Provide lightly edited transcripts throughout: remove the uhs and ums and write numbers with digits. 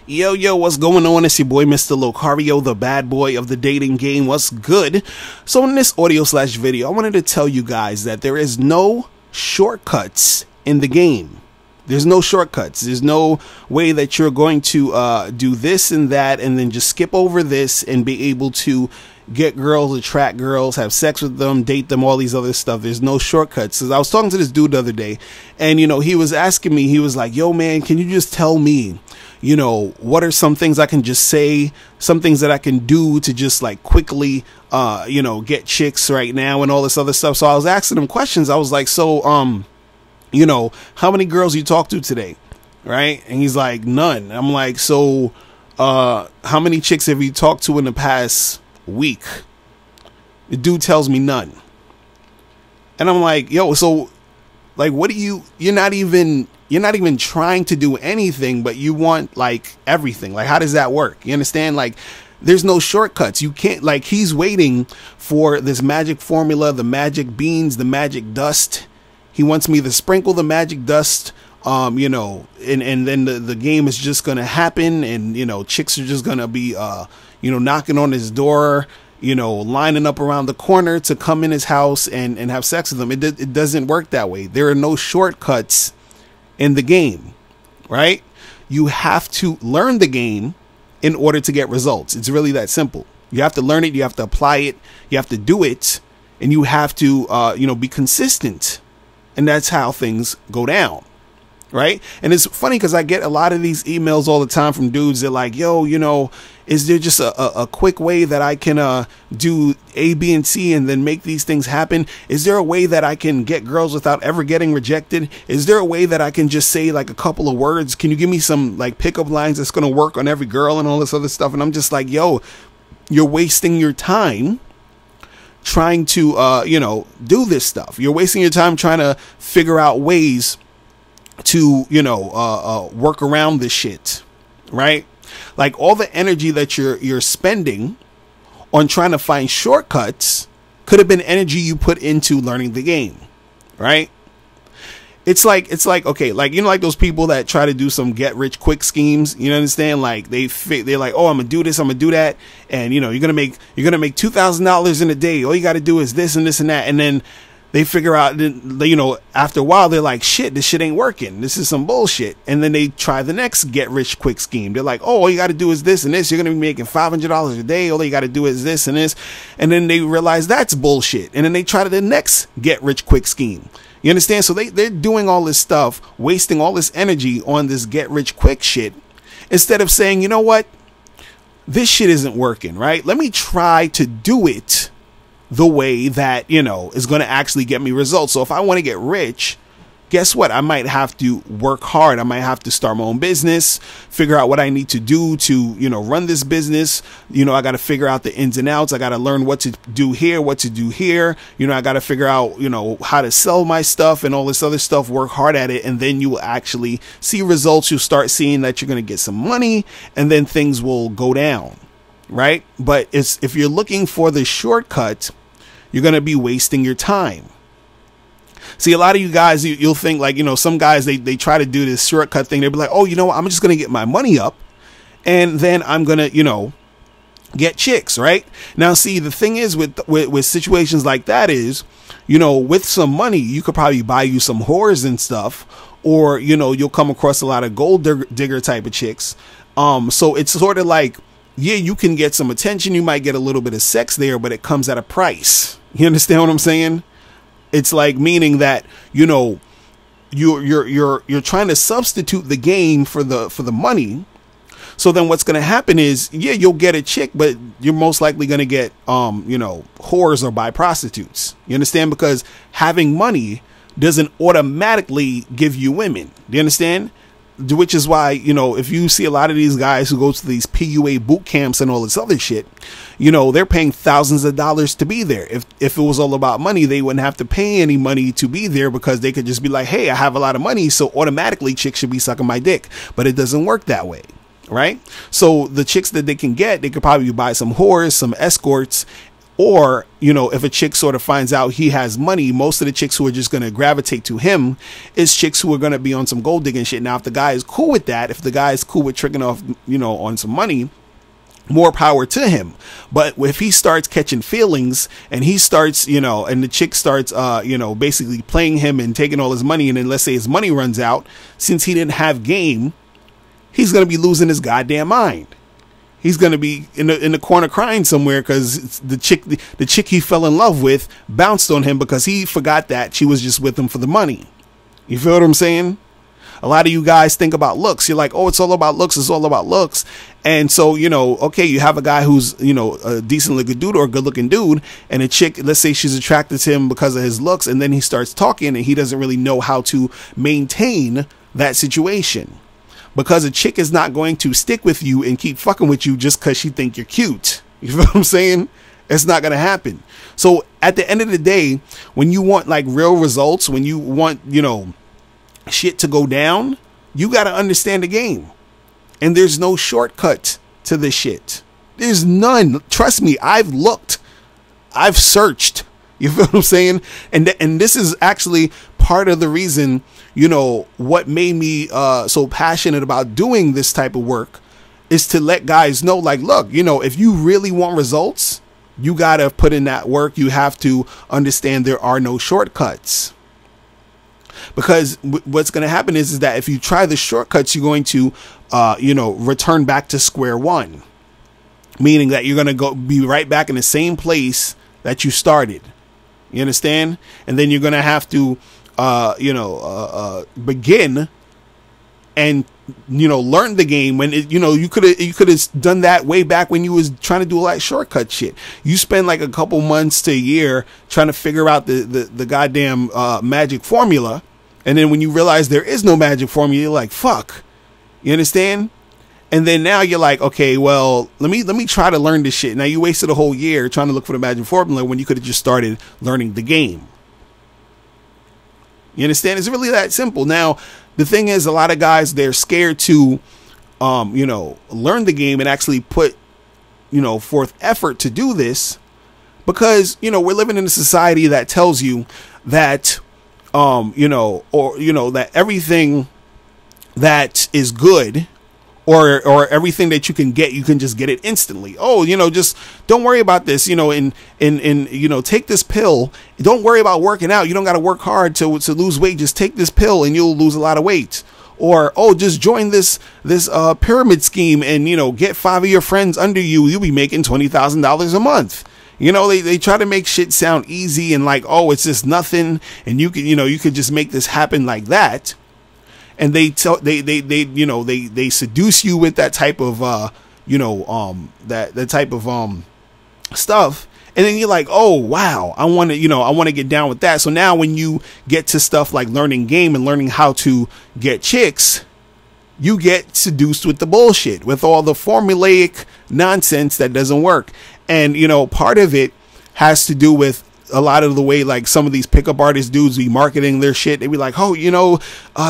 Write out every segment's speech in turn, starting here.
Yo, yo, what's going on? It's your boy, Mr. Locario, the bad boy of the dating game. What's good? So in this audio/video, I wanted to tell you guys that there is no shortcuts in the game. There's no shortcuts. There's no way that you're going to do this and that and then just skip over this and be able to get girls, attract girls, have sex with them, date them, all these other stuff. There's no shortcuts. Because I was talking to this dude the other day, and he was asking me, he was like, yo man, can you just tell me, what are some things I can just say, some things that I can do to just like quickly get chicks right now and all this other stuff. So I was asking him questions. I was like, so how many girls you talked to today? Right? And he's like, none. I'm like, so how many chicks have you talked to in the past week? The dude tells me none. And I'm like, yo, so like, what do you're not even trying to do anything, but you want like everything. Like, how does that work? You understand? Like, there's no shortcuts. You can't, like, he's waiting for this magic formula, the magic beans, the magic dust. He wants me to sprinkle the magic dust, and then the game is just going to happen. And, chicks are just going to be, knocking on his door, lining up around the corner to come in his house and have sex with him. It doesn't work that way. There are no shortcuts in the game, right? You have to learn the game in order to get results. It's really that simple. You have to learn it. You have to apply it. You have to do it. And you have to, be consistent. And that's how things go down. Right. And it's funny because I get a lot of these emails all the time from dudes. They're like, yo, is there just a quick way that I can do A, B, and C and then make these things happen? Is there a way that I can get girls without ever getting rejected? Is there a way that I can just say like a couple of words? Can you give me some like pickup lines that's going to work on every girl and all this other stuff? And I'm just like, yo, you're wasting your time trying to, do this stuff. You're wasting your time trying to figure out ways to, work around this shit, right? Like, all the energy that you're spending on trying to find shortcuts could have been energy you put into learning the game, right? It's like, okay, like, like those people that try to do some get rich quick schemes, you understand? Like they're like, oh, I'm gonna do this, I'm gonna do that. And, you're gonna make $2,000 in a day. All you got to do is this and this and that. And then they figure out, after a while, they're like, shit, this shit ain't working. This is some bullshit. And then they try the next get rich quick scheme. They're like, oh, all you got to do is this and this. You're going to be making $500 a day. All you got to do is this and this. And then they realize that's bullshit. And then they try the next get rich quick scheme. You understand? So they're doing all this stuff, wasting all this energy on this get rich quick shit, instead of saying, you know what? This shit isn't working, right? Let me try to do it the way that, is going to actually get me results. So if I want to get rich, guess what? I might have to work hard. I might have to start my own business, figure out what I need to do to, run this business. I got to figure out the ins and outs. I got to learn what to do here, what to do here. I got to figure out, how to sell my stuff and all this other stuff, work hard at it. And then you will actually see results. You'll start seeing that you're going to get some money, and then things will go down. Right. But if you're looking for the shortcut, you're going to be wasting your time. See, a lot of you guys, you'll think like, some guys, they try to do this shortcut thing. They'll be like, oh, I'm just going to get my money up and then I'm going to, get chicks. Right now. See, the thing is with situations like that is, with some money, you could probably buy you some whores and stuff, or, you'll come across a lot of gold digger type of chicks. So it's sort of like, yeah, you can get some attention. You might get a little bit of sex there, but it comes at a price. You understand what I'm saying? It's like, meaning that, you're trying to substitute the game for the money. So then what's going to happen is, yeah, you'll get a chick, but you're most likely going to get, whores or buy prostitutes. You understand? Because having money doesn't automatically give you women. Do you understand? Which is why, if you see a lot of these guys who go to these PUA boot camps and all this other shit, they're paying thousands of dollars to be there. If it was all about money, they wouldn't have to pay any money to be there, because they could just be like, hey, I have a lot of money, so automatically chicks should be sucking my dick. But it doesn't work that way. Right. So the chicks that they can get, they could probably buy some whores, some escorts, Or, you know, if a chick sort of finds out he has money, most of the chicks who are just going to gravitate to him is chicks who are going to be on some gold digging shit. Now, if the guy is cool with that, if the guy is cool with tricking off, you know, on some money, more power to him. But if he starts catching feelings and he starts, you know, and the chick starts, you know, basically playing him and taking all his money, and then let's say his money runs out, since he didn't have game, he's going to be losing his goddamn mind. He's going to be in the corner crying somewhere because the chick he fell in love with bounced on him because he forgot that she was just with him for the money. You feel what I'm saying? A lot of you guys think about looks. You're like, oh, it's all about looks. It's all about looks. And so, you know, okay, you have a guy who's, you know, a decent looking dude or a good looking dude, and a chick, let's say she's attracted to him because of his looks, and then he starts talking and he doesn't really know how to maintain that situation. Because a chick is not going to stick with you and keep fucking with you just because she think you're cute. You feel what I'm saying? It's not going to happen. So at the end of the day, when you want like real results, when you want, you know, shit to go down, you got to understand the game. And there's no shortcut to this shit. There's none. Trust me, I've looked. I've searched. You feel what I'm saying? And this is actually part of the reason, you know, what made me so passionate about doing this type of work is to let guys know, like, look, you know, if you really want results, you got to put in that work. You have to understand there are no shortcuts. Because what's going to happen is that if you try the shortcuts, you're going to, you know, return back to square one. Meaning that you're going to be right back in the same place that you started. You understand? And then you're going to have to, you know, begin and, you know, learn the game when it, you know, you could have done that way back when you was trying to do all that shortcut shit. You spend like a couple months to a year trying to figure out the goddamn magic formula. And then when you realize there is no magic formula, you're like, fuck. You understand? And then now you're like, okay, well, let me try to learn this shit. Now you wasted a whole year trying to look for the magic formula when you could have just started learning the game. You understand? It's really that simple. Now, the thing is, a lot of guys, they're scared to, you know, learn the game and actually put, you know, forth effort to do this because, you know, we're living in a society that tells you that, you know, or, you know, that everything that is good or everything that you can get, you can just get it instantly. Oh, you know, just don't worry about this, you know, and you know, take this pill. Don't worry about working out. You don't got to work hard to lose weight. Just take this pill and you'll lose a lot of weight. Or, oh, just join this pyramid scheme and, you know, get 5 of your friends under you. You'll be making $20,000 a month. You know, they try to make shit sound easy and like, oh, it's just nothing. And you can, you know, you could just make this happen like that. And they you know, they seduce you with that type of, you know, that type of, stuff. And then you're like, oh, wow, I want to, you know, I want to get down with that. So now when you get to stuff like learning game and learning how to get chicks, you get seduced with the bullshit, with all the formulaic nonsense that doesn't work. And, you know, part of it has to do with a lot of the way, like some of these pickup artist dudes be marketing their shit. They be like, oh, you know,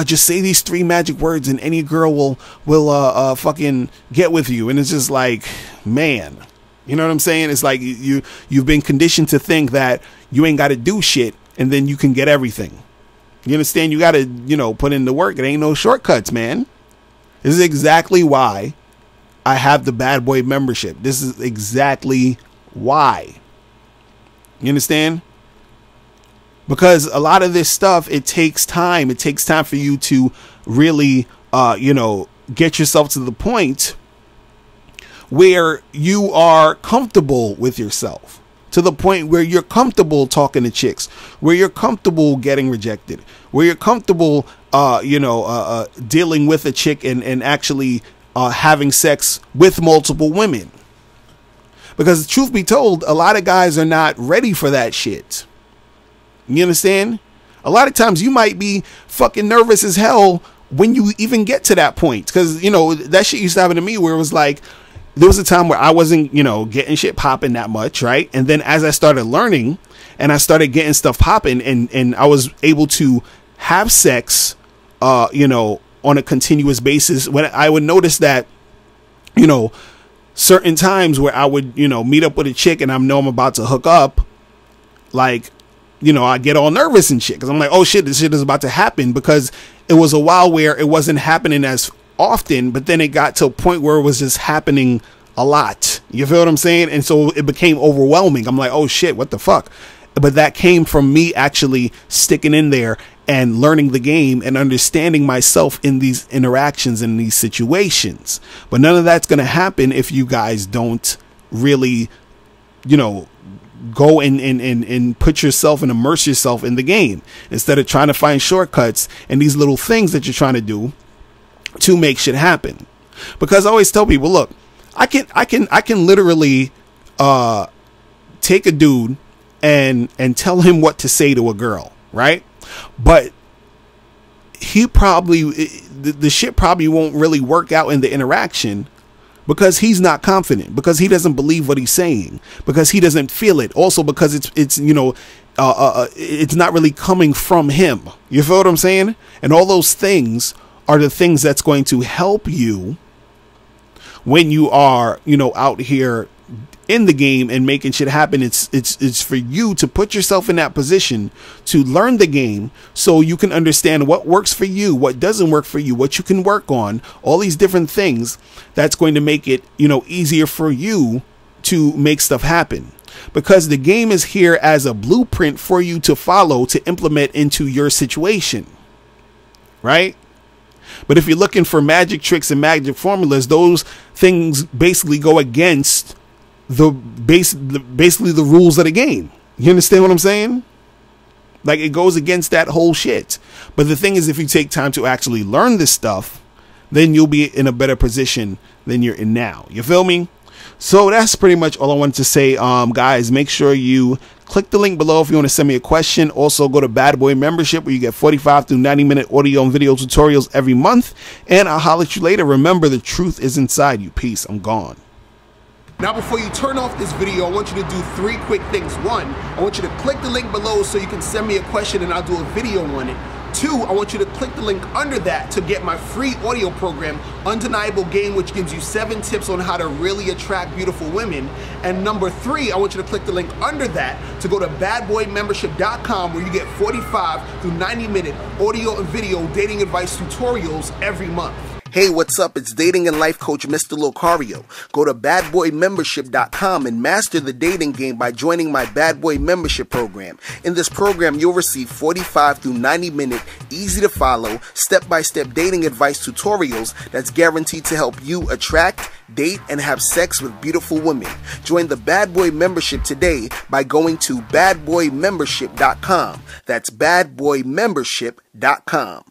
just say these 3 magic words and any girl will fucking get with you. And it's just like, man, you know what I'm saying? It's like you've been conditioned to think that you ain't got to do shit and then you can get everything. You understand? You got to, you know, put in the work. It ain't no shortcuts, man. This is exactly why I have the Bad Boy membership. This is exactly why. You understand? Because a lot of this stuff, it takes time. It takes time for you to really, you know, get yourself to the point where you are comfortable with yourself, to the point where you're comfortable talking to chicks, where you're comfortable getting rejected, where you're comfortable, you know, dealing with a chick and actually having sex with multiple women. Because truth be told, a lot of guys are not ready for that shit. You understand? A lot of times you might be fucking nervous as hell when you even get to that point. Because, you know, that shit used to happen to me where it was like, there was a time where I wasn't, you know, getting shit popping that much, right? And then as I started learning and I started getting stuff popping and I was able to have sex, you know, on a continuous basis, when I would notice that, you know, certain times where I would, you know, meet up with a chick and I know I'm about to hook up, like, you know, I get all nervous and shit because I'm like, oh shit, this shit is about to happen, because it was a while where it wasn't happening as often, but then it got to a point where it was just happening a lot. You feel what I'm saying? And so it became overwhelming. I'm like, oh shit, what the fuck? But that came from me actually sticking in there and learning the game and understanding myself in these interactions and these situations. But none of that's going to happen if you guys don't really, you know, go and put yourself and immerse yourself in the game, instead of trying to find shortcuts and these little things that you're trying to do to make shit happen. Because I always tell people, look, I can literally take a dude and tell him what to say to a girl, right? But he probably, the shit probably won't really work out in the interaction, because he's not confident, because he doesn't believe what he's saying, because he doesn't feel it. Also because it's you know, it's not really coming from him. You feel what I'm saying? And all those things are the things that's going to help you when you are, you know, out here in the game and making shit happen. It's for you to put yourself in that position to learn the game, so you can understand what works for you, what doesn't work for you, what you can work on, all these different things that's going to make it, you know, easier for you to make stuff happen. Because the game is here as a blueprint for you to follow, to implement into your situation, right? But if you're looking for magic tricks and magic formulas, those things basically go against basically the rules of the game. You understand what I'm saying? Like, it goes against that whole shit. But the thing is, if you take time to actually learn this stuff, then you'll be in a better position than you're in now. You feel me? So that's pretty much all I wanted to say. Guys, make sure you click the link below if you want to send me a question. Also, go to Bad Boy Membership, where you get 45 through 90-minute audio and video tutorials every month. And I'll holler at you later. Remember, the truth is inside you. Peace. I'm gone. Now, before you turn off this video, I want you to do 3 quick things. 1, I want you to click the link below so you can send me a question and I'll do a video on it. 2, I want you to click the link under that to get my free audio program, Undeniable Game, which gives you 7 tips on how to really attract beautiful women. And number 3, I want you to click the link under that to go to badboymembership.com, where you get 45 through 90-minute audio and video dating advice tutorials every month. Hey, what's up? It's dating and life coach Mr. Locario. Go to badboymembership.com and master the dating game by joining my Bad Boy Membership program. In this program, you'll receive 45 through 90-minute, easy to follow, step-by-step dating advice tutorials that's guaranteed to help you attract, date, and have sex with beautiful women. Join the Bad Boy Membership today by going to badboymembership.com. That's badboymembership.com.